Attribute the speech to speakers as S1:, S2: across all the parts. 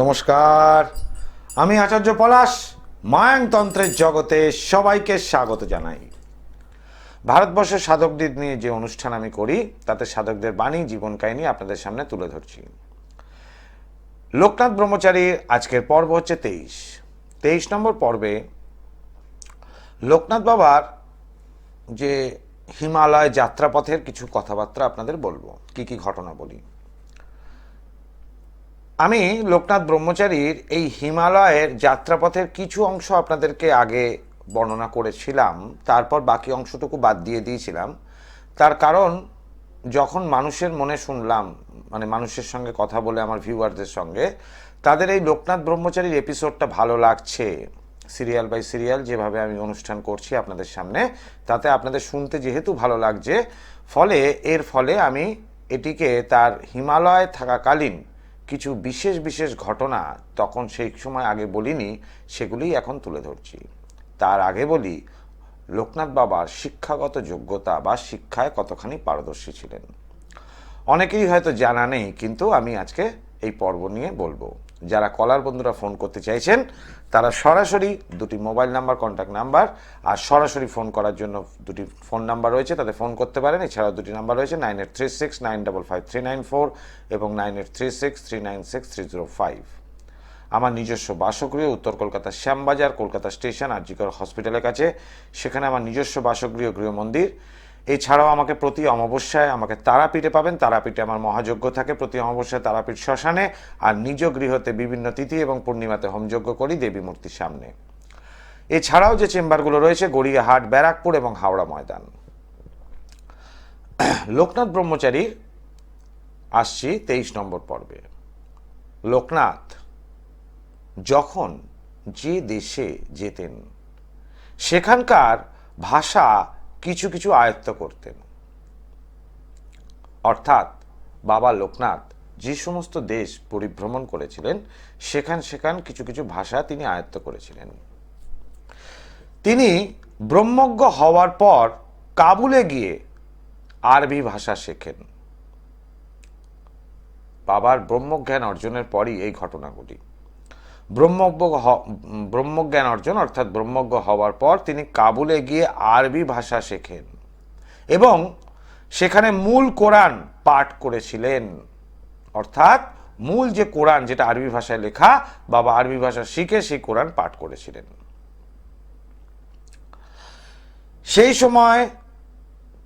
S1: নমস্কার, আমি আচার্য পলাশ। মায়াংতন্ত্রের জগতে সবাইকে স্বাগত জানাই। ভারতবর্ষের সাধকদের নিয়ে যে অনুষ্ঠান আমি করি তাতে সাধকদের বাণী, জীবন কাহিনী আপনাদের সামনে তুলে ধরছি। লোকনাথ ব্রহ্মচারীর আজকের পর্ব হচ্ছে 23 নম্বর পর্বে লোকনাথ বাবার যে হিমালয় যাত্রাপথের কিছু কথাবার্তা আপনাদের বলবো, কি কি ঘটনা বলি। আমি লোকনাথ ব্রহ্মচারীর এই হিমালয়ের যাত্রাপথের কিছু অংশ আপনাদেরকে আগে বর্ণনা করেছিলাম, তারপর বাকি অংশটুকু বাদ দিয়ে দিয়েছিলাম। তার কারণ যখন মানুষের মনে শুনলাম, মানে মানুষের সঙ্গে কথা বলে আমার ভিউয়ারদের সঙ্গে, তাদের এই লোকনাথ ব্রহ্মচারীর এপিসোডটা ভালো লাগছে, সিরিয়াল বাই সিরিয়াল যেভাবে আমি অনুষ্ঠান করছি আপনাদের সামনে, তাতে আপনাদের শুনতে যেহেতু ভালো লাগছে, এর ফলে আমি এটিকে তার হিমালয় থাকাকালীন কিছু বিশেষ বিশেষ ঘটনা তখন সেই সময় আগে বলিনি, সেগুলিই এখন তুলে ধরছি। তার আগে বলি লোকনাথ বাবার শিক্ষাগত যোগ্যতা বা শিক্ষায় কতখানি পারদর্শী ছিলেন। অনেকেরই হয়তো জানা নেই, কিন্তু আমি আজকে এই পর্ব নিয়ে বলবো। যারা কলার বন্ধুরা ফোন করতে চাইছেন তারা সরাসরি দুটি মোবাইল নাম্বার, কন্ট্যাক্ট নাম্বার আর সরাসরি ফোন করার জন্য দুটি ফোন নাম্বার রয়েছে, তাতে ফোন করতে পারেন। এছাড়াও দুটি নাম্বার রয়েছে 9836955394 এবং 9836396305। আমার নিজস্ব বাসগৃহ উত্তর কলকাতার শ্যামবাজার, কলকাতা স্টেশন, আরজিকর হসপিটালের কাছে। সেখানে আমার নিজস্ব বাসগৃহ, গৃহমন্দির। এছাড়াও আমাকে প্রতি অমাবস্যায় আমাকে তারাপীঠে পাবেন। তারাপীঠে আমার মহাযজ্ঞ থাকে প্রতি অমাবস্যায় তারাপীঠ শ্মশানে, আর নিজ গৃহতে বিভিন্ন তিথি এবং পূর্ণিমাতে হোমযজ্ঞ করি দেবী মূর্তির সামনে। এছাড়াও যে চেম্বারগুলো রয়েছে গড়িয়াহাট, ব্যারাকপুর এবং হাওড়া ময়দান। লোকনাথ ব্রহ্মচারীর আসছি 23 নম্বর পর্বে। লোকনাথ যখন যে দেশে যেতেন সেখানকার ভাষা কিছু কিছু আয়ত্ত করতেন। অর্থাৎ বাবা লোকনাথ যে সমস্ত দেশ পরিভ্রমণ করেছিলেন সেখান কিছু কিছু ভাষা তিনি আয়ত্ত করেছিলেন। তিনি ব্রহ্মজ্ঞ হওয়ার পর কাবুলে গিয়ে আরবি ভাষা শেখেন। বাবার ব্রহ্মজ্ঞান অর্জনের পরই এই ঘটনাগুলি। ব্রহ্মজ্ঞান অর্জন অর্থাৎ ব্রহ্মজ্ঞ হওয়ার পর তিনি কাবুলে গিয়ে আরবি ভাষা শেখেন এবং সেখানে মূল কোরআন পাঠ করেছিলেন। অর্থাৎ মূল যে কোরআন, যেটা আরবি ভাষায় লেখা, বাবা আরবি ভাষা শিখে সেই কোরআন পাঠ করেছিলেন। সেই সময়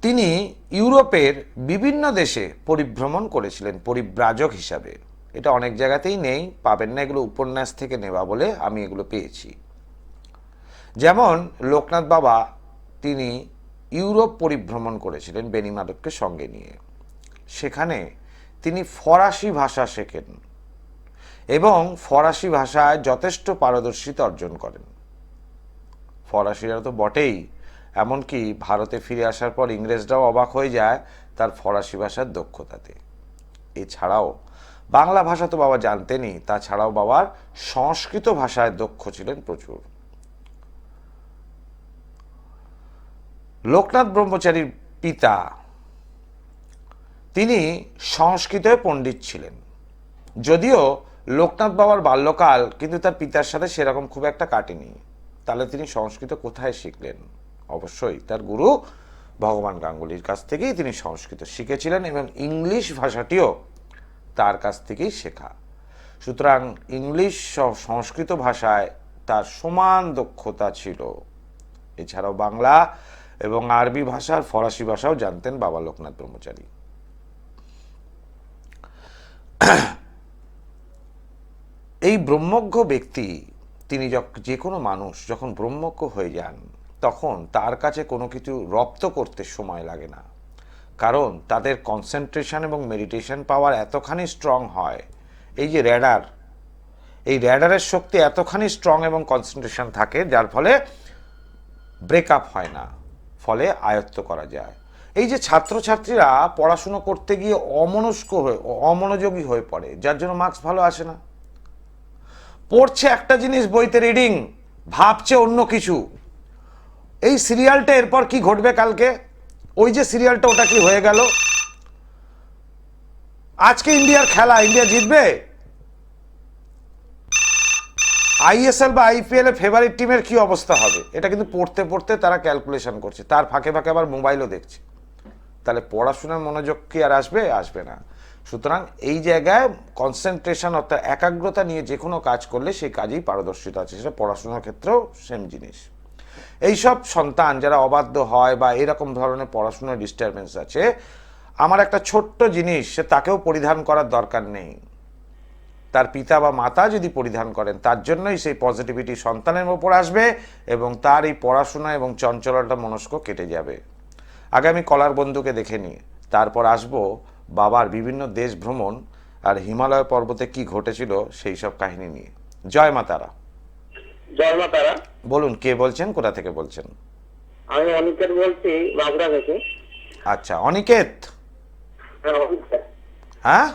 S1: তিনি ইউরোপের বিভিন্ন দেশে পরিভ্রমণ করেছিলেন পরিব্রাজক হিসাবে। এটা অনেক জায়গাতেই নেই, পাবেন না, এগুলো উপন্যাস থেকে নেওয়া বলে আমি এগুলো পেয়েছি। যেমন লোকনাথ বাবা তিনি ইউরোপ পরিভ্রমণ করেছিলেন বেনিমাধবকে সঙ্গে নিয়ে। সেখানে তিনি ফরাসি ভাষা শেখেন এবং ফরাসি ভাষায় যথেষ্ট পারদর্শিতা অর্জন করেন। ফরাসিরা তো বটেই, এমনকি ভারতে ফিরে আসার পর ইংরেজরাও অবাক হয়ে যায় তার ফরাসি ভাষার দক্ষতাতে। এছাড়াও বাংলা ভাষা তো বাবা জানতেনই, তাছাড়াও বাবার সংস্কৃত ভাষায় দক্ষ ছিলেন প্রচুর। লোকনাথ ব্রহ্মচারীর পিতা তিনি সংস্কৃতে পণ্ডিত ছিলেন। যদিও লোকনাথ বাবার বাল্যকাল কিন্তু তার পিতার সাথে সেরকম খুব একটা কাটেনি। তাহলে তিনি সংস্কৃত কোথায় শিখলেন? অবশ্যই তার গুরু ভগবান গাঙ্গুলির কাছ থেকেই তিনি সংস্কৃত শিখেছিলেন এবং ইংলিশ ভাষাটিও তার কাছ থেকেই শেখা। সুতরাং ইংলিশ সংস্কৃত ভাষায় তার সমান দক্ষতা ছিল। এছাড়াও বাংলা এবং আরবি ভাষার ফরাসি ভাষাও জানতেন বাবা লোকনাথ ব্রহ্মচারী। এই ব্রহ্মজ্ঞ ব্যক্তি তিনি যে কোনো মানুষ যখন ব্রহ্মজ্ঞ হয়ে যান তখন তার কাছে কোনো কিছু রপ্ত করতে সময় লাগে না, কারণ তাদের কনসেন্ট্রেশন এবং মেডিটেশন পাওয়ার এতখানি স্ট্রং হয়। এই যে র্যাডার, এই র্যাডারের শক্তি এতখানি স্ট্রং এবং কনসেন্ট্রেশন থাকে যার ফলে ব্রেকআপ হয় না, ফলে আয়ত্ত করা যায়। এই যে ছাত্রছাত্রীরা পড়াশুনো করতে গিয়ে অমনোযোগী হয়ে পড়ে, যার জন্য মার্কস ভালো আসে না। পড়ছে একটা জিনিস বইতে রিডিং, ভাবছে অন্য কিছু। এই সিরিয়ালটা এরপর কি ঘটবে কালকে, ওই যে সিরিয়ালটা ওটা কি হয়ে গেল, আজকে ইন্ডিয়ার খেলা, ইন্ডিয়া জিতবে, আইএসএল বা আইপিএল এ ফেভারিট টিমের কি অবস্থা হবে, এটা কিন্তু পড়তে পড়তে তারা ক্যালকুলেশন করছে, তার ফাঁকে ফাঁকে আবার মোবাইলও দেখছে। তাহলে পড়াশোনার মনোযোগ কি আর আসবে? আসবে না। সুতরাং এই জায়গায় কনসেন্ট্রেশন অর্থাৎ একাগ্রতা নিয়ে যে কোনো কাজ করলে সেই কাজেই পারদর্শিতা আছে, সেটা পড়াশোনার ক্ষেত্রেও সেম জিনিস। এইসব সন্তান যারা অবাধ্য হয় বা এরকম ধরনের পড়াশোনার ডিস্টারবেন্স আছে, আমার একটা ছোট্ট জিনিস, সে তাকেও পরিধান করার দরকার নেই। তার পিতা বা মাতা যদি পরিধান করেন, তার জন্যই সেই পজিটিভিটি সন্তানের ওপর আসবে এবং তার এই পড়াশোনা এবং চঞ্চলতা মনস্ক কেটে যাবে। আগে আমি কলার বন্ধুকে দেখে নিই, তারপর আসবো বাবার বিভিন্ন দেশ ভ্রমণ আর হিমালয় পর্বতে কি ঘটেছিল সেই সব কাহিনী নিয়ে। জয় মা তারা।
S2: জয় মা তারা।
S1: বলুন, কে বলছেন, কোথা থেকে বলছেন?
S2: আমি অনিকেত বলছি, বাগড়া থেকে।
S1: আচ্ছা, অনিকেত।
S2: হ্যাঁ, অনিকেত।
S1: হ্যাঁ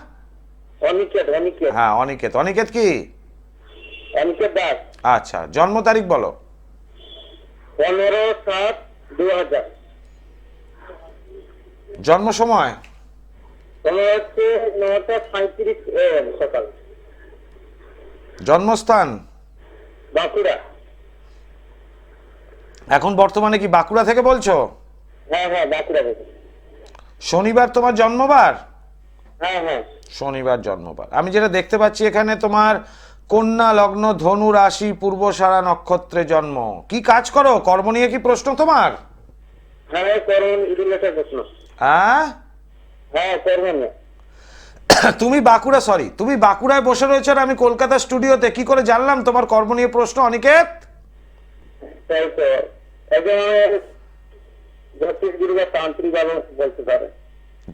S2: অনিকেত অনিকেত
S1: হ্যাঁ অনিকেত। অনিকেত কি?
S2: অনিকেত দাস।
S1: আচ্ছা, জন্ম তারিখ বলো।
S2: 15/7/2000।
S1: জন্ম সময়?
S2: সময় হচ্ছে 9:35 AM সকাল।
S1: জন্মস্থান?
S2: বাঁকুড়া।
S1: এখন বর্তমানে কি বাঁকুড়া থেকে বলছো?
S2: হ্যাঁ হ্যাঁ, বাঁকুড়া থেকে।
S1: শনিবার তোমার জন্মবার?
S2: হ্যাঁ হ্যাঁ।
S1: শনিবার জন্মবার। আমি যেটা দেখতে পাচ্ছি এখানে, তোমার কন্যা লগ্ন, ধনু রাশি, পূর্বসারা নক্ষত্রে জন্ম। কি কাজ করো? কর্ম নিয়ে কি প্রশ্ন তোমার?
S2: হ্যাঁ, করণ রিলেটেড প্রশ্ন।
S1: হ্যাঁ
S2: হ্যাঁ, করবেন না।
S1: তুমি তুমি বাঁকুড়ায় বসে রয়েছো আর আমি কলকাতা স্টুডিওতে, কি করে জানলাম তোমার কর্ম নিয়ে প্রশ্ন, অনিকেত?
S2: তাই তো, একজন জ্যোতিষ গুরু বা তান্ত্রিক বলতে পারে।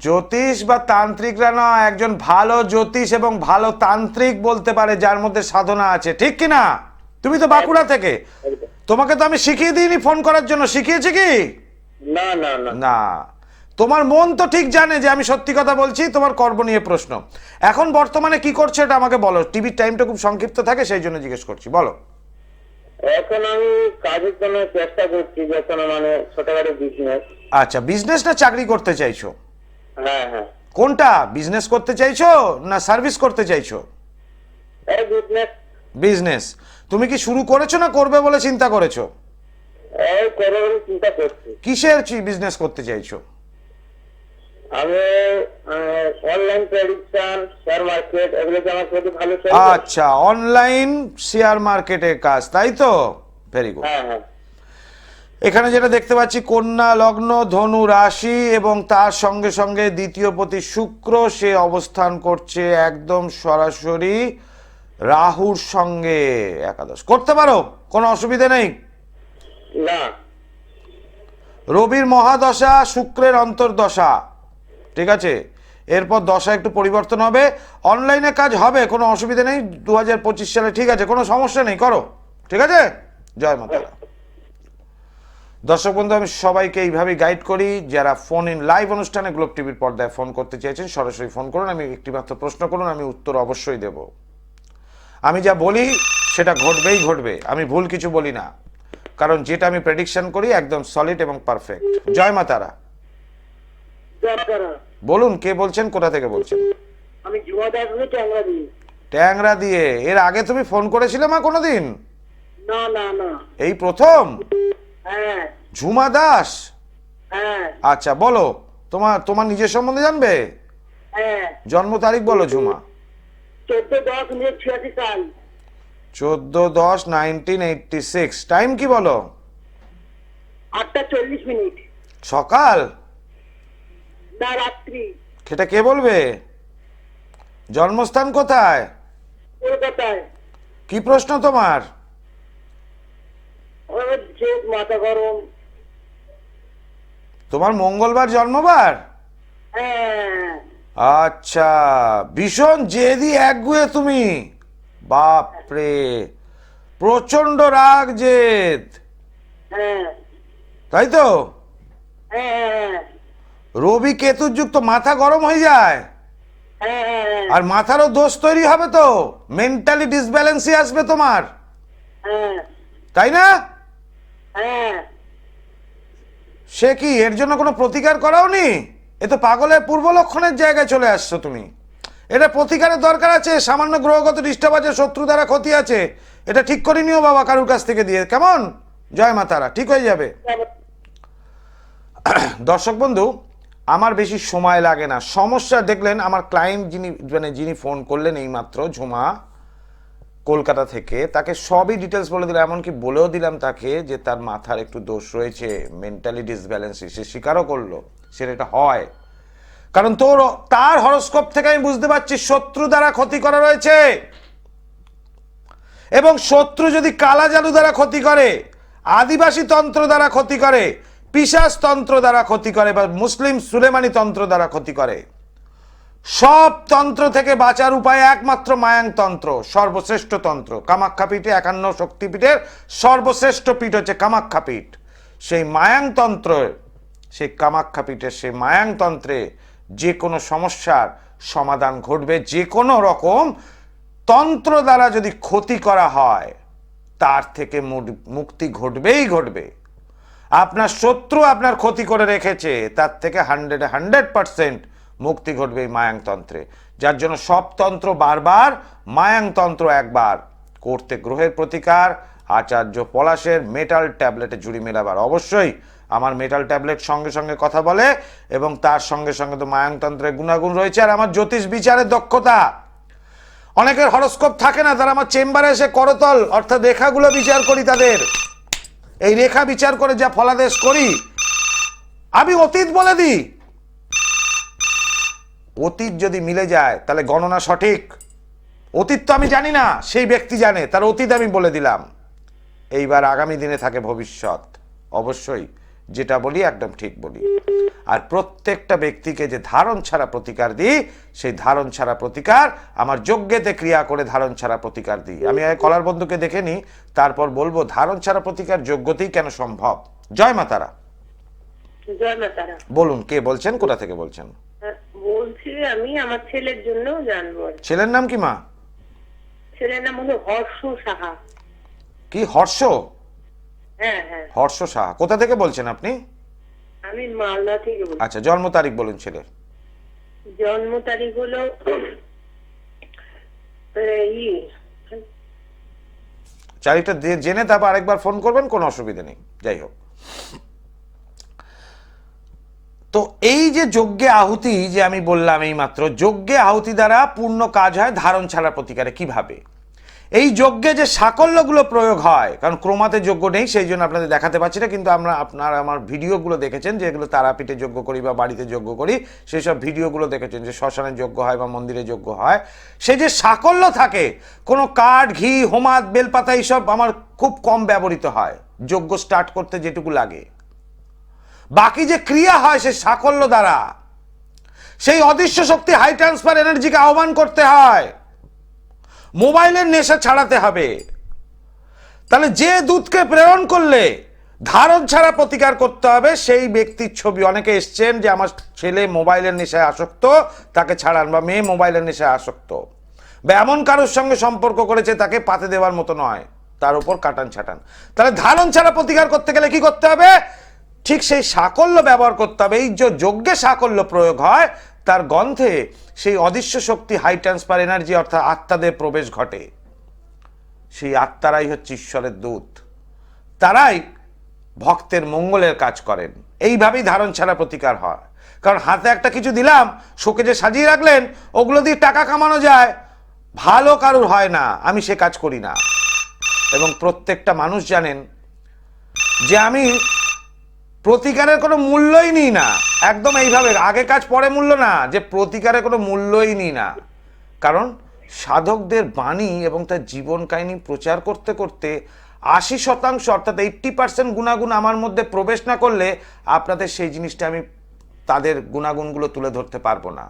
S1: জ্যোতিষ বা তান্ত্রিকরা নয়, একজন ভালো জ্যোতিষ এবং ভালো তান্ত্রিক বলতে পারে যার মধ্যে সাধনা আছে, ঠিক কি না? তুমি তো বাঁকুড়া থেকে, তোমাকে তো আমি শিখিয়ে দিইনি ফোন করার জন্য, শিখিয়েছি কি?
S2: না না না
S1: না, তোমার মন তো ঠিক জানে যে আমি সত্যি কথা বলছি। তোমার কর্ম নিয়ে প্রশ্ন, এখন বর্তমানে কি করছো এটা আমাকে বলো। টিভির টাইমটা খুব সংক্ষিপ্ত থাকে, সেই জন্য জিজ্ঞেস করছি, বলো।
S2: এখন আমি কাজের জন্য চেষ্টা করছি, যখন মানে ছোটখাটো বিজনেস।
S1: আচ্ছা, বিজনেস না চাকরি করতে চাইছো?
S2: হ্যাঁ হ্যাঁ।
S1: কোনটা, বিজনেস করতে চাইছো না সার্ভিস করতে চাইছো?
S2: এই বিজনেস।
S1: বিজনেস। তুমি কি শুরু করেছো না করবে বলে চিন্তা করেছো?
S2: এই করবো বলে চিন্তা করছি।
S1: কিসের বিজনেস করতে চাইছো?
S2: আমি অনলাইন প্রেডিকশন, শেয়ার মার্কেট, এগুলোতে আমার প্রতি ভালো চলছে।
S1: আচ্ছা, অনলাইন শেয়ার মার্কেটের কাজ, তাই তো? Very good.
S2: হ্যাঁ হ্যাঁ।
S1: এখানে যেটা দেখতে পাচ্ছি, কন্যা লগ্ন, ধনু রাশি এবং তার সঙ্গে সঙ্গে দ্বিতীয় পতি শুক্র, সে অবস্থান করছে একদম সরাসরি রাহুর সঙ্গে। একাদশ করতে পারো, কোনো অসুবিধা নেই।
S2: না।
S1: রবির মহাদশা, শুক্রের অন্তর্দশা, ঠিক আছে? এরপর দশা একটু পরিবর্তন হবে, অনলাইনে কাজ হবে, কোনো অসুবিধা নেই 2025 সালে, ঠিক আছে? কোনো সমস্যা নেই, করো, ঠিক আছে? জয় মাতা। দর্শক বন্ধু, আমি সবাইকে এইভাবেই গাইড করি। যারা ফোন ইন লাইভ অনুষ্ঠানে গ্লোব টিভির পর্দায় ফোন করতে চাইছেন, সরাসরি ফোন করুন, আমি একটি মাত্র প্রশ্ন করুন, আমি উত্তর অবশ্যই দেব। আমি যা বলি সেটা ঘটবেই ঘটবে, আমি ভুল কিছু বলি না, কারণ যেটা আমি প্রেডিকশন করি একদম সলিড এবং পারফেক্ট। জয় মা তারা। বলুন, কে বলছেন, কোথা থেকে বলছেন?
S2: আমি জুয়া দাস বলছি, ট্যাংরা দিয়ে।
S1: ট্যাংরা দিয়ে। এর আগে তুমি ফোন করেছিলে মা কোনোদিন?
S2: না না না।
S1: এই প্রথম?
S2: হ্যাঁ
S1: ঝুমা দাস?
S2: হ্যাঁ
S1: আচ্ছা, বলো, তোমার তোমার নিজের সম্বন্ধে জানবে?
S2: হ্যাঁ।
S1: জন্ম তারিখ বলো ঝুমা।
S2: 14/10/1986 সাল।
S1: 14/10/1986। টাইম কি বলো?
S2: 8:40।
S1: সকাল
S2: না, রাত্রি।
S1: সেটা কে বলবে? জন্মস্থান কোথায়?
S2: কলকাতায়।
S1: কি প্রশ্ন তোমার?
S2: আমার যে মাথা গরম।
S1: তোমার মঙ্গলবার জন্মবার?
S2: হ্যাঁ।
S1: আচ্ছা, ভীষণ জেদি একগুঁয়ে তুমি, বাপরে, প্রচন্ড রাগ জেদ,
S2: হ্যাঁ
S1: তাই তো?
S2: হ্যাঁ
S1: রবি কেতুর যুক্ত, মাথা গরম হয়ে যায়
S2: হ্যাঁ
S1: আর মাথারও দোষ তৈরি হবে, তো মেন্টালি ডিসব্যালেন্সই আসবে তোমার,
S2: হ্যাঁ
S1: তাই না?
S2: হ্যাঁ।
S1: সে কি, এর জন্য কোনো প্রতিকার করাওনি? এ তো পাগলের পূর্ব লক্ষণের জায়গায় চলে আসছো তুমি। এটা প্রতিকারের দরকার আছে। সামান্য গ্রহগত ডিস্টার্ব আছে, শত্রু দ্বারা ক্ষতি আছে, এটা ঠিক করে নিও বাবা কারুর কাছ থেকে দিয়ে, কেমন? জয় মা তারা, ঠিক হয়ে যাবে। দর্শক বন্ধু, আমার বেশি সময় লাগে না। সমস্যা দেখলেন আমার ক্লায়েন্ট যিনি ফোন করলেন এইমাত্র, ঝুমা কলকাতা থেকে, তাকে সবই ডিটেলস বলে দিলাম, এমনকি বলেও দিলাম তাকে যে তার মাথার একটু দোষ রয়েছে, মেন্টালি ডিসব্যালেন্স, সে স্বীকারও করলো সেটা এটা হয়। কারণ তার হরোস্কোপ থেকে আমি বুঝতে পারছি শত্রু দ্বারা ক্ষতি করা রয়েছে, এবং শত্রু যদি কালা জাদু দ্বারা ক্ষতি করে, আদিবাসী তন্ত্র দ্বারা ক্ষতি করে, পিশাচ তন্ত্র দ্বারা ক্ষতি করে, বা মুসলিম সুলেমানি তন্ত্র দ্বারা ক্ষতি করে, সব তন্ত্র থেকে বাঁচার উপায় একমাত্র মায়াং তন্ত্র, সর্বশ্রেষ্ঠ তন্ত্র। কামাখ্যা পীঠে 51 শক্তিপীঠের সর্বশ্রেষ্ঠ পীঠ হচ্ছে কামাখ্যা পীঠ। সেই মায়াং তন্ত্র, সেই কামাখ্যা পীঠের সেই মায়াং তন্ত্রে যে কোনো সমস্যার সমাধান ঘটবে। যে কোনো রকম তন্ত্র দ্বারা যদি ক্ষতি করা হয় তার থেকে মুক্তি ঘটবেই ঘটবে। আপনার শত্রু আপনার ক্ষতি করে রেখেছে, তার থেকে 100% মুক্তি ঘটবে এই মায়াং তন্ত্রে। যার জন্য সব তন্ত্র বারবার, মায়াং তন্ত্র একবার করতে। গ্রহের প্রতিকার আচার্য পলাশের মেটাল ট্যাবলেটে জুড়ি মেলাবার। অবশ্যই আমার মেটাল ট্যাবলেট সঙ্গে সঙ্গে কথা বলে, এবং তার সঙ্গে সঙ্গে তো মায়াং তন্ত্রের গুণাগুণ রয়েছে, আর আমার জ্যোতিষ বিচারের দক্ষতা। অনেকের হরোস্কোপ থাকে না, তারা আমার চেম্বারে এসে করতল অর্থাৎ রেখাগুলো বিচার করি, তাদের এই রেখা বিচার করে যা ফলাদেশ করি, আমি অতীত বলে দিই। অতীত যদি মিলে যায় তাহলে গণনা সঠিক। অতীত তো আমি জানি না, সেই ব্যক্তি জানে, তার অতীত আমি বলে দিলাম। এইবার আগামী দিনে থাকে ভবিষ্যৎ। অবশ্যই যেটা বলি একদম ঠিক বলি। আর প্রত্যেকটা ব্যক্তিকে যে ধারণ ছাড়া প্রতিকার দিই, সেই ধারণ ছাড়া প্রতিকার আমার যজ্ঞেতে ক্রিয়া করে ধারণ ছাড়া প্রতিকার দিই। আমি কলার বন্ধুকে দেখে নিই, তারপর বলবো ধারণ ছাড়া প্রতিকার যজ্ঞতেই কেন সম্ভব। জয় মা তারা।
S3: জয় মা তারা।
S1: বলুন, কে বলছেন, কোথা থেকে বলছেন?
S3: বলছি আমি আমার ছেলের জন্য জানবো।
S1: ছেলের নাম কি মা?
S3: ছেলের নাম হলো হর্ষ সাহা।
S1: কি হর্ষ?
S3: হ্যাঁ হ্যাঁ।
S1: হর্ষ সাহা। কোথা থেকে বলছেন আপনি?
S3: আমি মালদা থেকে বলছি।
S1: আচ্ছা, জন্ম তারিখ বলুন ছেলের।
S3: জন্ম তারিখ হলো
S1: তারিখটা জেনে তারপর আরেকবার ফোন করবেন, কোনো অসুবিধা নেই। যাই হোক, তো এই যে যজ্ঞে আহুতি যে আমি বললাম এই মাত্র, যজ্ঞে আহুতি দ্বারা পূর্ণ কাজ হয় ধারণ ছাড়া প্রতিকারে। কিভাবে? এই যজ্ঞে যে সাকল্যগুলো প্রয়োগ হয়, কারণ ক্রমাতে যজ্ঞ নেই সেই জন্য আপনাদের দেখাতে পাচ্ছি না, কিন্তু আপনারা আমার ভিডিওগুলো দেখেছেন, যেগুলো তারাপীঠে যজ্ঞ করি বা বাড়িতে যজ্ঞ করি, সেই সব ভিডিওগুলো দেখেছেন যে শ্মশানে যজ্ঞ হয় বা মন্দিরে যজ্ঞ হয়। সেই যে সাকল্য থাকে, কোনো কাঠ, ঘি, হোমাদ, বেলপাতা এইসব আমার খুব কম ব্যবহৃত হয় যজ্ঞ স্টার্ট করতে যেটুকু লাগে। বাকি যে ক্রিয়া হয় সেই সাকল্য দ্বারা সেই অদৃশ্য শক্তি, হাই ট্রান্সফার এনার্জিকে আহ্বান করতে হয়। মোবাইলের নেশা ছাড়াতে হবে। তাহলে যে দূতকে প্রেরণ করলে ধারণ ছাড়া প্রতিকার করতে হবে, সেই ব্যক্তির ছবি অনেকে এসছেন যে আমার ছেলে মোবাইলের নেশায় আসক্ত, তাকে ছাড়ান, বা মেয়ে মোবাইলের নেশায় আসক্ত, বা এমন কারোর সঙ্গে সম্পর্ক করেছে তাকে পাতে দেওয়ার মতো নয়, তার উপর কাটান ছাটান। তাহলে ধারণ ছাড়া প্রতিকার করতে গেলে কি করতে হবে? ঠিক সেই সাকল্য ব্যবহার করতে হবে। এই যে যজ্ঞে সাকল্য প্রয়োগ হয়, তার গন্ধে সেই অদৃশ্য শক্তি, হাই ট্রান্সফার এনার্জি অর্থাৎ আত্মাদের প্রবেশ ঘটে। সেই আত্মারাই হচ্ছে ঈশ্বরের দূত, তারাই ভক্তের মঙ্গলের কাজ করেন। এইভাবেই ধারণ ছাড়া প্রতিকার হয়। কারণ হাতে একটা কিছু দিলাম, শোকে যে সাজিয়ে রাখলেন, ওগুলো দিয়ে টাকা কামানো যায়, ভালো কারুর হয় না। আমি সে কাজ করি না। এবং প্রত্যেকটা মানুষ জানেন যে আমি প্রতিকারের কোনো মূল্যই নিই না। একদম এইভাবে আগে কাজ পরে মূল্য না, যে প্রতিকারের কোনো মূল্যই নিই না। কারণ সাধকদের বাণী এবং তার জীবন কাহিনী প্রচার করতে করতে 80% অর্থাৎ 80% গুণাগুণ আমার মধ্যে প্রবেশ না করলে আপনাদের সেই জিনিসটা আমি তাদের গুণাগুণগুলো তুলে ধরতে পারবো না।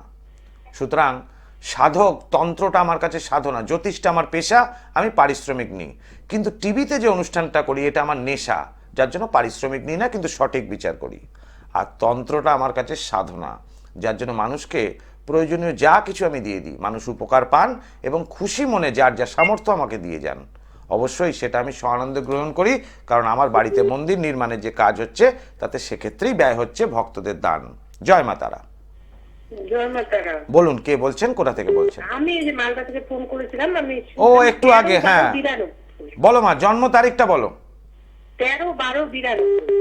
S1: সুতরাং সাধক তন্ত্রটা আমার কাছে সাধনা, জ্যোতিষটা আমার পেশা, আমি পারিশ্রমিক নিই। কিন্তু টিভিতে যে অনুষ্ঠানটা করি এটা আমার নেশা, যার জন্য পারিশ্রমিক নিই না, কিন্তু সঠিক বিচার করি। আর তন্ত্রটা আমার কাছে সাধনা, যার জন্য মানুষকে প্রয়োজনীয় যা কিছু আমি দিয়ে দিই, মানুষ উপকার পান এবং খুশি মনে যার যা সামর্থ্য আমাকে দিয়ে যান। অবশ্যই সেটা আমি সআনন্দে গ্রহণ করি, কারণ আমার বাড়িতে মন্দির নির্মাণের যে কাজ হচ্ছে তাতে সেক্ষেত্রেই ব্যয় হচ্ছে ভক্তদের দান। জয় মা তারা।
S3: জন্মতারা।
S1: বলুন কে বলছেন, কোথা থেকে বলছেন?
S3: আমি এই যে মালদা থেকে ফোন করেছিলাম, আমি
S1: ও, একটু আগে, হ্যাঁ।
S3: 13/12/92।
S1: বলো মা, জন্ম তারিখটা বলো।
S3: 13/12/92।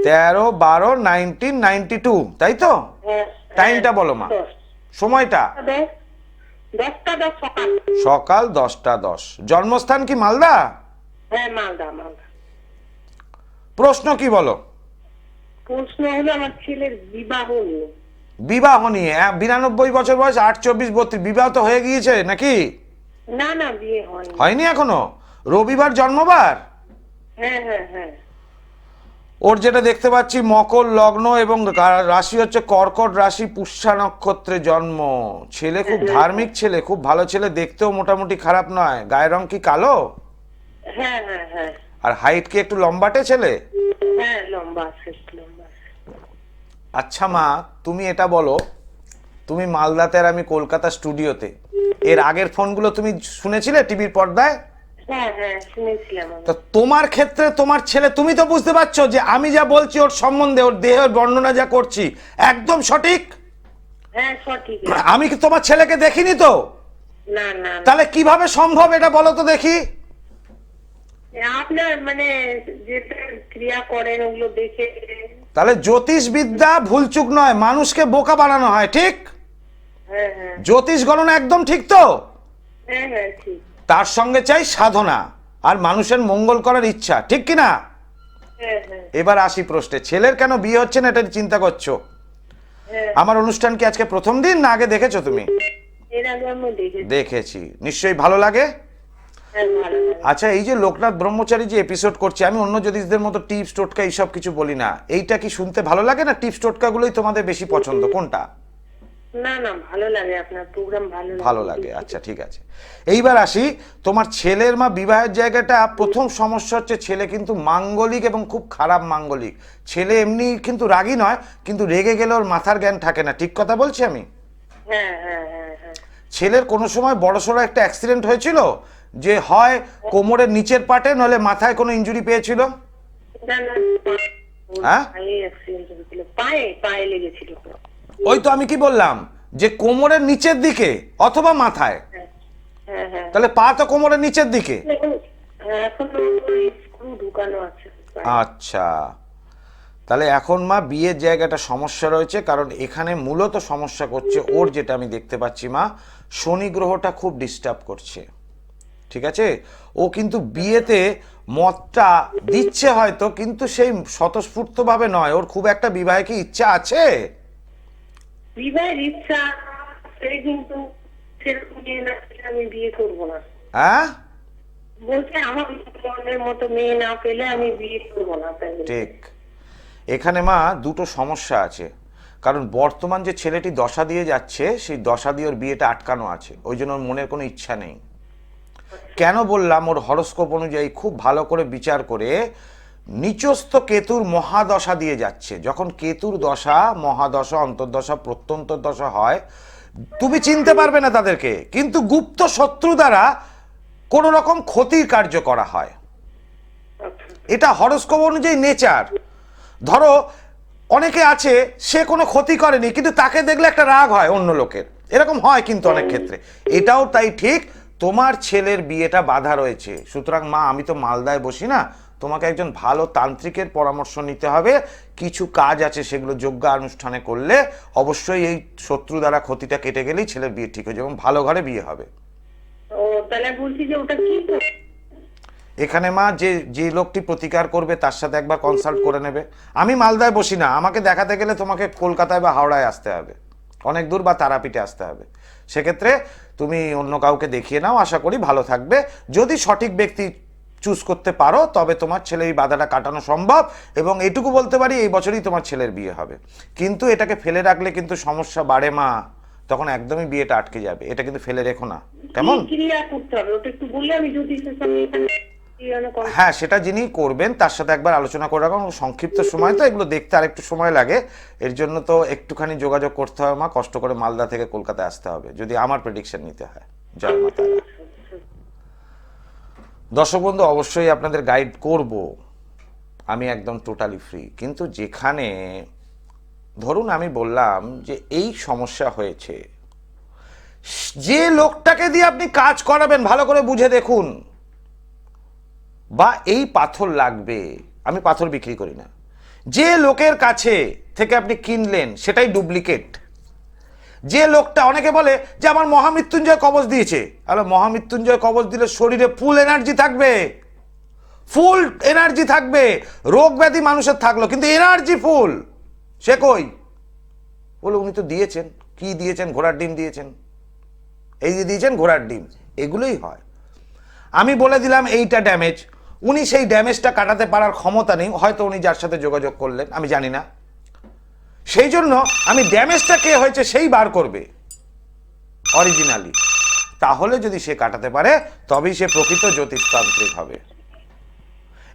S1: 13/12/1992, তাই তো?
S3: হ্যাঁ,
S1: টাইমটা বলো মা, সময়টা।
S3: 10টা 10 সকাল।
S1: সকাল 10টা 10। জন্মস্থান কি মালদা?
S3: হ্যাঁ, মালদা মালদা।
S1: প্রশ্ন কি বলো?
S3: প্রশ্ন হলো আমার ছেলের বিবাহ নিয়ে।
S1: বিবাহ নিয়ে? 92 বছর বয়স, 8, 24, 32, বিবাহ তো হয়ে গিয়েছে নাকি?
S3: না না, বিয়ে হয়নি।
S1: হয়নি এখনো? রবিবার জন্মবার?
S3: হ্যাঁ হ্যাঁ হ্যাঁ।
S1: ওর যেটা দেখতে পাচ্ছি মকর লগ্ন এবং রাশি হচ্ছে কর্কট রাশি, পুষ্যা নক্ষত্রে জন্ম। ছেলে খুব ধার্মিক ছেলে, খুব ভালো ছেলে, দেখতেও মোটামুটি খারাপ নয়। গায়ের রং কি কালো?
S3: হ্যাঁ হ্যাঁ হ্যাঁ
S1: আর হাইট কি একটু লম্বাটে ছেলে?
S3: হ্যাঁ, লম্বা আছে, লম্বা আছে।
S1: আচ্ছা মা, তুমি এটা বলো, তুমি মালদাতে আর আমি কলকাতা স্টুডিওতে, এর আগের ফোনগুলো তুমি শুনেছিলে টিভির পর্দায়?
S3: হ্যাঁ হ্যাঁ, শুনেছিলাম আমি।
S1: তো তোমার ক্ষেত্রে তোমার ছেলে, তুমি তো বুঝতে পারছো যে আমি যা বলছি ওর সম্বন্ধে, ওর দেহের বর্ণনা যা করছি একদম সঠিক।
S3: হ্যাঁ, সঠিক।
S1: আমি কি তোমার ছেলেকে দেখিনি তো?
S3: না না না।
S1: তাহলে কিভাবে সম্ভব এটা বলো তো দেখি।
S3: আপনার মানে যেটা ক্রিয়া করেন ওগুলো দেখে।
S1: তাহলে জ্যোতিষ বিদ্যা ভুলচুক নয়, মানুষকে বোকা বানানো হয়, ঠিক?
S3: হ্যাঁ হ্যাঁ
S1: জ্যোতিষ গণনা একদম ঠিক তো?
S3: হ্যাঁ হ্যাঁ, ঠিক।
S1: তার সঙ্গে চাই সাধনা আর মানুষের মঙ্গল করার ইচ্ছা, ঠিক কি না?
S3: হ্যাঁ হ্যাঁ
S1: এবার আসি প্রশ্নে, ছেলের কেন বিয়ে হচ্ছে না এটা চিন্তা করছো?
S3: হ্যাঁ।
S1: আমার অনুষ্ঠান কি আজকে প্রথম দিন না আগে দেখেছো তুমি?
S3: এর আগে আমি দেখেছি।
S1: দেখেছি, নিশ্চয়ই ভালো লাগে।
S3: হ্যাঁ, ভালো লাগে।
S1: আচ্ছা, এই যে লোকনাথ ব্রহ্মচারী যে এপিসোড করছে, আমি অন্য জ্যোতিষদের মতো টিপস টোটকা এইসব কিছু বলি না, এইটা কি শুনতে ভালো লাগে না টিপস টোটকাগুলোই তোমাদের বেশি পছন্দ, কোনটা?
S3: না না, ভালো লাগে, আপনার প্রোগ্রাম ভালো লাগে।
S1: ভালো লাগে, আচ্ছা ঠিক আছে। এইবার আসি, তোমার ছেলের মা বিবাহের জায়গাটা, প্রথম সমস্যা হচ্ছে ছেলে কিন্তু মাঙ্গলিক এবং খুব খারাপ মাঙ্গলিক। ছেলে এমনি কিন্তু রাগী নয়, কিন্তু রেগে গেলে ওর মাথার জ্ঞান থাকে না, ঠিক কথা বলছি আমি?
S3: হ্যাঁ হ্যাঁ হ্যাঁ হ্যাঁ।
S1: ছেলের কোনো সময় বড়সড় একটা অ্যাক্সিডেন্ট হয়েছিল যে হয় কোমরের নিচের পাটে নলে মাথায় কোনো ইনজুরি পেয়েছিল?
S3: না না,
S1: হ্যাঁ?
S3: পায়ে অ্যাক্সিডেন্ট হয়েছিল, পায়ে পায়ে লেগেছিল।
S1: ওই তো আমি কি বললাম, যে কোমরের নিচের দিকে অথবা মাথায়।
S3: হ্যাঁ হ্যাঁ।
S1: তাহলে পা তো কোমরের নিচের দিকে।
S3: এখন ওই স্ক্রু ঢুকানো আছে।
S1: আচ্ছা, তাহলে এখন মা বিয়ের জায়গাটা সমস্যা রয়েছে, কারণ এখানে মূলত সমস্যা করছে ওর, যেটা আমি দেখতে পাচ্ছি মা, শনি গ্রহটা খুব ডিস্টার্ব করছে, ঠিক আছে? ও কিন্তু বিয়েতে মতটা দিচ্ছে হয়তো, কিন্তু সেই স্বতঃস্ফূর্তভাবে নয়। ওর খুব একটা বিবাহে কি ইচ্ছা আছে?
S3: বিবাহের ইচ্ছা আছে, কিন্তু সেরকম মেয়ে না পেলে আমি বিয়ে করবো না।
S1: হ্যাঁ,
S3: বলছে আমার মনের মতো মেয়ে না পেলে আমি বিয়ে করবো না। তাই বলছে।
S1: ঠিক। এখানে মা দুটো সমস্যা আছে, কারণ বর্তমান যে ছেলেটি দশা দিয়ে যাচ্ছে, সেই দশা দিয়ে ওর বিয়েটা আটকানো আছে, ওই জন্য ওর মনের কোনো ইচ্ছা নেই। কেন বললাম, ওর হরস্কোপ অনুযায়ী খুব ভালো করে বিচার করে নিচস্থ কেতুর মহাদশা দিয়ে যাচ্ছে। যখন কেতুর দশা, মহাদশা, অন্তর্দশা, প্রত্যন্তর দশা হয়, তুমি চিনতে পারবে না তাদেরকে, কিন্তু গুপ্ত শত্রু দ্বারা কোনো রকম ক্ষতির কার্য করা হয়। এটা হরস্কোপ অনুযায়ী নেচার। ধরো অনেকে আছে সে কোনো ক্ষতি করেনি, কিন্তু তাকে দেখলে একটা রাগ হয় অন্য লোকের, এরকম হয় কিন্তু অনেক ক্ষেত্রে। এটাও তাই ঠিক, তোমার ছেলের বিয়েটা বাধা রয়েছে। সুতরাং মা, আমি তো মালদায় বসি না, তোমাকে একজন ভালো তান্ত্রিকের পরামর্শ নিতে হবে। কিছু কাজ আছে, সেগুলো যজ্ঞ অনুষ্ঠানে করলে অবশ্যই এই শত্রু দ্বারা ক্ষতিটা কেটে গেলেই ছেলের বিয়ে ঠিক হয়ে যাবে এবং ভালো ঘরে বিয়ে হবে।
S3: ও, তাহলে বলছি যে ওটা কি?
S1: এখানে মা, যে যে লোকটি প্রতিকার করবে তার সাথে একবার কনসাল্ট করে নেবে। আমি মালদায় বসি না, আমাকে দেখাতে গেলে তোমাকে কলকাতায় বা হাওড়ায় আসতে হবে, অনেক দূর, বা তারাপীঠে আসতে হবে। সেক্ষেত্রে তুমি অন্য কাউকে দেখিয়ে নাও, আশা করি ভালো থাকবে। যদি সঠিক ব্যক্তি চুজ করতে পারো, তবে তোমার ছেলের এই বাধাটা কাটানো সম্ভব, এবং এটুকু বলতে পারি এই বছরই তোমার ছেলের বিয়ে হবে। কিন্তু এটাকে ফেলে রাখলে কিন্তু সমস্যা বাড়ে মা, তখন একদমই বিয়েটা আটকে যাবে। এটা কিন্তু ফেলে রেখো না, কেমন?
S3: কি ক্রিয়া করতে হবে ওটা একটু বললে আমি জ্যোতিষের সঙ্গে এখানে
S1: হ্যাঁ, সেটা যিনি করবেন তার সাথে একবার আলোচনা করে রাখুন। সংক্ষিপ্ত সময় তো, এগুলো দেখতে আর একটু সময় লাগে, এর জন্য তো একটুখানি যোগাযোগ করতে হবে মা, কষ্ট করে মালদা থেকে কলকাতায় আসতে হবে যদি আমার প্রেডিকশন নিতে হয়। জয় মা তারা। দর্শক বন্ধু, অবশ্যই আপনাদের গাইড করব, আমি একদম টোটালি ফ্রি। কিন্তু যেখানে ধরুন আমি বললাম যে এই সমস্যা হয়েছে, যে লোকটাকে দিয়ে আপনি কাজ করাবেন ভালো করে বুঝে দেখুন, বা এই পাথর লাগবে, আমি পাথর বিক্রি করি না, যে লোকের কাছে থেকে আপনি কিনলেন সেটাই ডুপ্লিকেট। যে লোকটা, অনেকে বলে যে আমার মহামৃত্যুঞ্জয় কবচ দিয়েছে, আরে মহামৃত্যুঞ্জয় কবচ দিলে শরীরে ফুল এনার্জি থাকবে, ফুল এনার্জি থাকবে, রোগ ব্যাধি মানুষের থাকলো কিন্তু এনার্জি ফুল, সে কই? বলে উনি তো দিয়েছেন। কি দিয়েছেন? ঘোড়ার ডিম দিয়েছেন। এই যে দিয়েছেন ঘোড়ার ডিম, এগুলোই হয়। আমি বলে দিলাম এইটা ড্যামেজ, উনি সেই ড্যামেজটা কাটাতে পারার ক্ষমতা নেই, হয়তো উনি যার সাথে যোগাযোগ করলেন আমি জানি না, সেই জন্য আমি ড্যামেজটা কে হয়েছে সেই বার করবে অরিজিনালি, তাহলে যদি সে কাটাতে পারে তবেই সে প্রকৃত জ্যোতিষতান্ত্রিক হবে।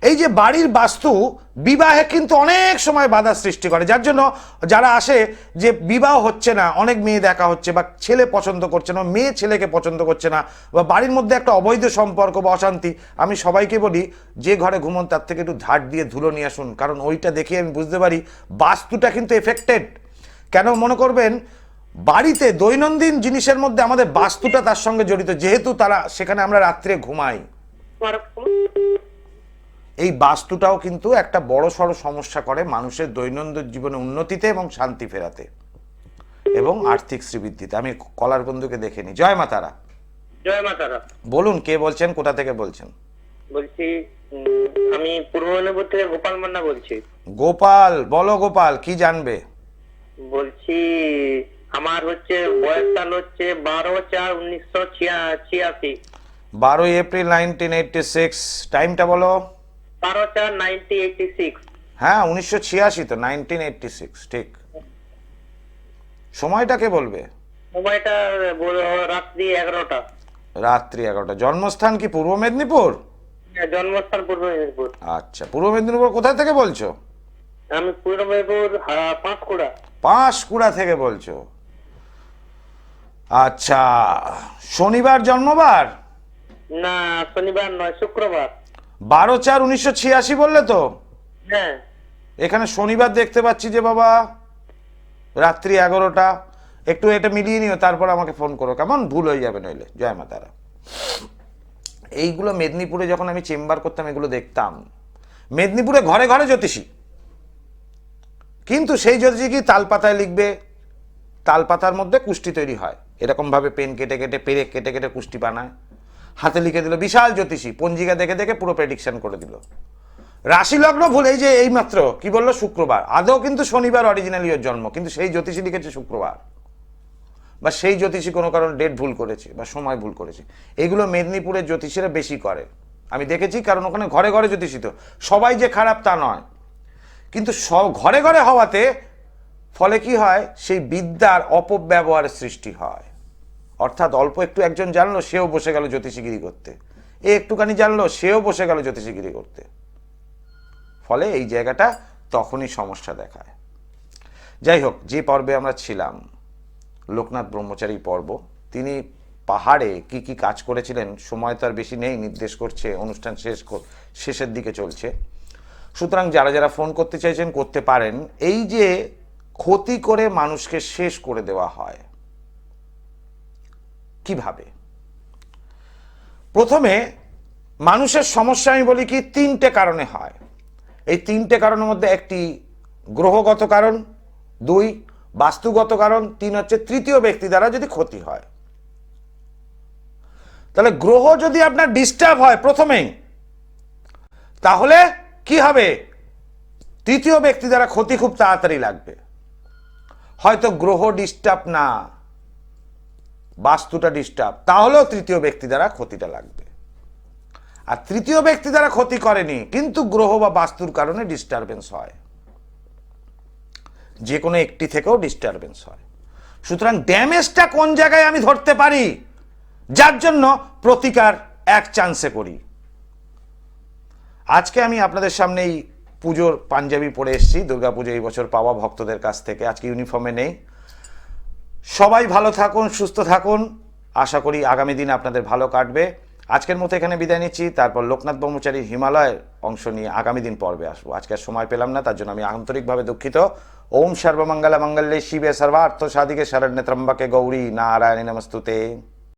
S1: এই যে বাড়ির বাস্তু বিবাহে কিন্তু অনেক সময় বাধা সৃষ্টি করে, যার জন্য যারা আসে যে বিবাহ হচ্ছে না, অনেক মেয়ে দেখা হচ্ছে বা ছেলে পছন্দ করছে না, মেয়ে ছেলেকে পছন্দ করছে না, বা বাড়ির মধ্যে একটা অবৈধ সম্পর্ক বা অশান্তি, আমি সবাইকে বলি যে ঘরে ঘুমন তার থেকে একটু ঝাড় দিয়ে ধুলো নিয়ে আসুন, কারণ ওইটা দেখে আমি বুঝতে পারি বাস্তুটা কিন্তু এফেক্টেড। কেন মনে করবেন? বাড়িতে দৈনন্দিন জিনিসের মধ্যে আমাদের বাস্তুটা তার সঙ্গে জড়িত, যেহেতু তারা সেখানে আমরা রাত্রে ঘুমাই, এই বাস্তুটাও কিন্তু একটা বড় সড় সমস্যা করে মানুষের দৈনন্দিন জীবনে উন্নতিতে এবং শান্তি ফেরাতে এবং আর্থিক শ্রীবৃদ্ধিতে। আমি কলার বন্ধুকে দেখে নি। জয় মা তারা।
S2: জয় মা তারা।
S1: বলুন কে বলছেন, কোথা থেকে বলছেন?
S2: বলছি আমি পূর্ব মেদিনীপুর থেকে গোপাল মান্না বলছি।
S1: গোপাল, বলো গোপাল কি জানবে?
S2: বলছি আমার হচ্ছে বয়স সাল হচ্ছে 12/4/1986।
S1: 12 এপ্রিল 1986। টাইমটা বলো।
S2: 12/4/1986।
S1: হ্যাঁ 1986 তো, 1986 ঠিক। সময়টাকে বলবে?
S2: সময়টা রাত্রি 11টা।
S1: রাত্রি 11টা। জন্মস্থান কি পূর্ব মেদিনীপুর?
S2: জন্মস্থান পূর্ব মেদিনীপুর।
S1: আচ্ছা, পূর্ব মেদিনীপুর কোথা থেকে বলছো?
S2: আমি পূর্ব মেদিনীপুর পাঁশকুড়া।
S1: পাঁশকুড়া থেকে বলছো। আচ্ছা, শনিবার জন্মবার?
S2: না শনিবার নয়, শুক্রবার।
S1: 12/4/1986 বললে তো?
S2: হ্যাঁ।
S1: এখানে শনিবার দেখতে পাচ্ছি যে বাবা, রাত্রি 11টা। একটু এটা মিলিয়ে নিও, তারপর আমাকে ফোন করো, কেমন? ভুল হয়ে যাবে নইলে। জয় মা তারা। এইগুলো মেদিনীপুরে যখন আমি চেম্বার করতাম এগুলো দেখতাম। মেদিনীপুরে ঘরে ঘরে জ্যোতিষী, কিন্তু সেই জ্যোতিষী কি তালপাতায় লিখবে, তালপাতার মধ্যে কুষ্টি তৈরি হয়, এরকমভাবে পেন কেটে কেটে পেরেক কেটে কেটে কুষ্টি বানায়, হাতে লিখে দিল। বিশাল জ্যোতিষী পঞ্জিকা দেখে দেখে পুরো প্রেডিকশন করে দিল। রাশি লগ্ন ভুল, এই যে এইমাত্র কি বললো শুক্রবার, আদৌ কিন্তু শনিবার অরিজিনালি ওর জন্ম, কিন্তু সেই জ্যোতিষী লিখেছে শুক্রবার, বা সেই জ্যোতিষী কোনো কারণে ডেট ভুল করেছে বা সময় ভুল করেছে। এগুলো মেদিনীপুরের জ্যোতিষীরা বেশি করে, আমি দেখেছি, কারণ ওখানে ঘরে ঘরে জ্যোতিষী। তো সবাই যে খারাপ তা নয়, কিন্তু সব ঘরে ঘরে হওয়াতে ফলে কি হয়, সেই বিদ্যার অপব্যবহারের সৃষ্টি হয়। অর্থাৎ অল্প একটু একজন জানলো, সেও বসে গেল জ্যোতিষীগিরি করতে, এ একটুখানি জানলো, সেও বসে গেল জ্যোতিষীগিরি করতে, ফলে এই জায়গাটা তখনই সমস্যা দেখায়। যাই হোক, যে পর্বে আমরা ছিলাম, লোকনাথ ব্রহ্মচারী পর্ব, তিনি পাহাড়ে কি কি কাজ করেছিলেন, সময় তো আর বেশি নেই, নির্দেশ করছে, অনুষ্ঠান শেষের দিকে চলছে। সুতরাং যারা যারা ফোন করতে চাইছেন করতে পারেন। এই যে ক্ষতি করে মানুষকে শেষ করে দেওয়া হয় কিভাবে? প্রথমে মানুষের সমস্যা আমি বলি কি 3টে কারণে হয়। এই 3টে কারণের মধ্যে একটি গ্রহগত কারণ, 2 বাস্তুগত কারণ, 3 হচ্ছে তৃতীয় ব্যক্তি দ্বারা যদি ক্ষতি হয়। তাহলে গ্রহ যদি আপনার ডিস্টার্ব হয় প্রথমেই, তাহলে কি হবে? তৃতীয় ব্যক্তি দ্বারা ক্ষতি খুব তাড়াতাড়ি লাগবে। হয়তো গ্রহ ডিস্টার্ব না, বাস্তুটা ডিস্টার্ব, তাহলেও তৃতীয় ব্যক্তি দ্বারা ক্ষতিটা লাগবে। আর তৃতীয় ব্যক্তি দ্বারা ক্ষতি করেনি, কিন্তু গ্রহ বা বাস্তুর কারণে ডিস্টারবেন্স হয়, যে কোনো একটি থেকেও ডিস্টারবেন্স হয়। সুতরাং ড্যামেজটা কোন জায়গায় আমি ধরতে পারি, যার জন্য প্রতিকার এক চান্সে করি। আজকে আমি আপনাদের সামনে এই পুজোর পাঞ্জাবি পরে এসেছি, দুর্গাপুজো এই বছর পাওয়া ভক্তদের কাছ থেকে। আজকে ইউনিফর্মে নেই। সবাই ভালো থাকুন, সুস্থ থাকুন, আশা করি আগামী দিন আপনাদের ভালো কাটবে। আজকের মতো এখানে বিদায় নিচ্ছি, তারপর লোকনাথ ব্রহ্মচারীর হিমালয়ের অংশ নিয়ে আগামী দিন পর্বে আসবো। আজকে আর সময় পেলাম না, তার জন্য আমি আন্তরিকভাবে দুঃখিত। ओम सर्वमंगल मंगल्ये शिवे सर्वार्थ साधिके शरण्य त्र्यंबके गौरी नारायणी नमस्तुते।